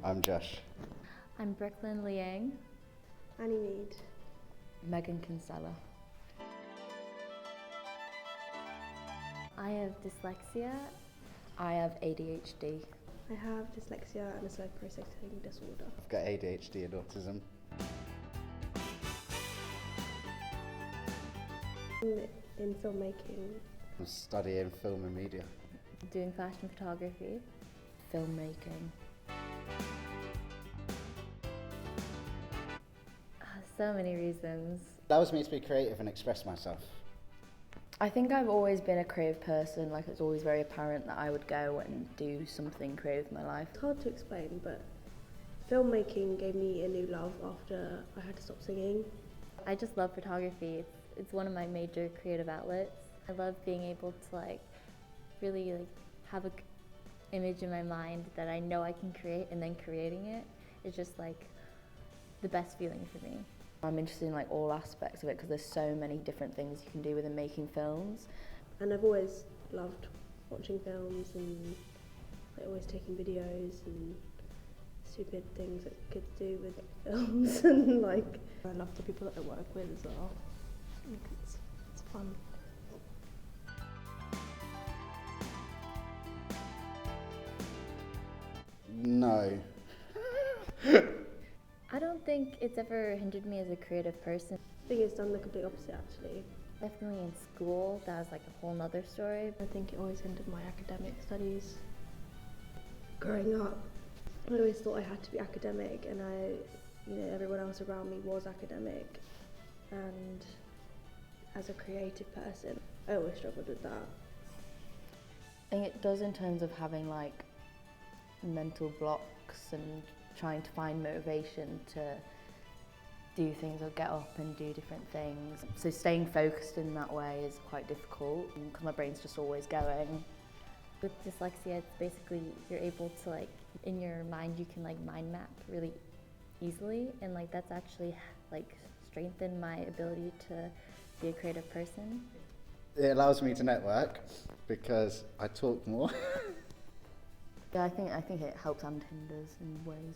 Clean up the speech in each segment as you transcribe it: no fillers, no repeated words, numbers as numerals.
I'm Josh. I'm Brooklyn Liang. Annie Mead. Megan Kinsella. I have dyslexia. I have ADHD. I have dyslexia and a slow processing disorder. I've got ADHD and autism. In filmmaking. I'm studying film and media. Doing fashion photography. Filmmaking. So many reasons. That allows me to be creative and express myself. I think I've always been a creative person. Like, it's always very apparent that I would go and do something creative in my life. It's hard to explain, but filmmaking gave me a new love after I had to stop singing. I just love photography. It's one of my major creative outlets. I love being able to really have an image in my mind that I know I can create, and then creating it is just the best feeling for me. I'm interested in all aspects of it because there's so many different things you can do within making films. And I've always loved watching films and always taking videos and stupid things that kids do with films and I love the people that I work with as well. It's fun. No. I don't think it's ever hindered me as a creative person. I think it's done the complete opposite actually. Definitely in school, that was a whole nother story. I think it always hindered my academic studies. Growing up, I always thought I had to be academic, and everyone else around me was academic. And as a creative person, I always struggled with that. I think it does in terms of having mental blocks and trying to find motivation to do things or get up and do different things. So staying focused in that way is quite difficult because my brain's just always going. With dyslexia, it's basically you're able to in your mind you can mind map really easily, and that's actually strengthened my ability to be a creative person. It allows me to network because I talk more. Yeah, I think it helps and hinders in ways.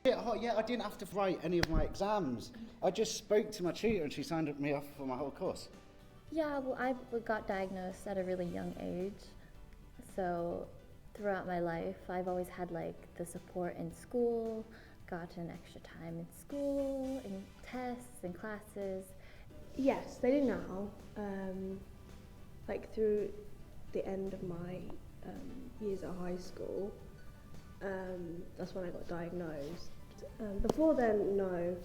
Yeah, I didn't have to write any of my exams. I just spoke to my tutor and she signed me off for my whole course. Yeah, well, I got diagnosed at a really young age. So throughout my life, I've always had the support in school, gotten extra time in school, in tests and classes. Yes, they do now. Through the end of my years at high school, that's when I got diagnosed. Before then, no,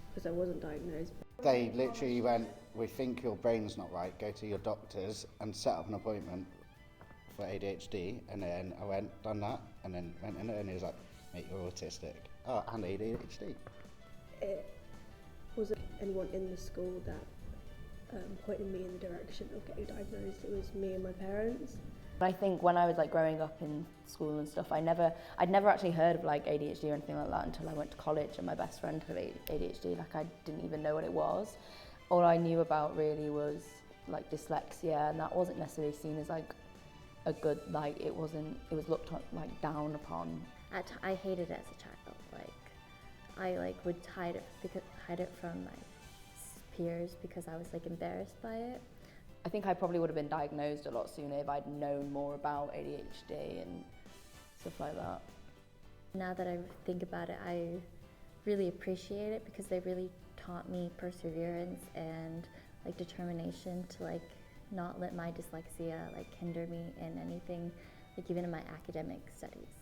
because I wasn't diagnosed. They literally went, we think your brain's not right, go to your doctors and set up an appointment for ADHD. And then I went, done that, and then went in and he was like, mate, you're autistic. Oh, and ADHD. It wasn't anyone in the school that pointed me in the direction of getting diagnosed. It was me and my parents. I think when I was growing up in school and stuff, I'd never actually heard of ADHD or anything like that until I went to college and my best friend had ADHD. I didn't even know what it was. All I knew about really was dyslexia, and that wasn't necessarily seen as a good it was looked down upon. I hated it as a child. I would hide it from my peers because I was embarrassed by it. I think I probably would have been diagnosed a lot sooner if I'd known more about ADHD and stuff like that. Now that I think about it, I really appreciate it because they really taught me perseverance and determination to not let my dyslexia hinder me in anything, even in my academic studies.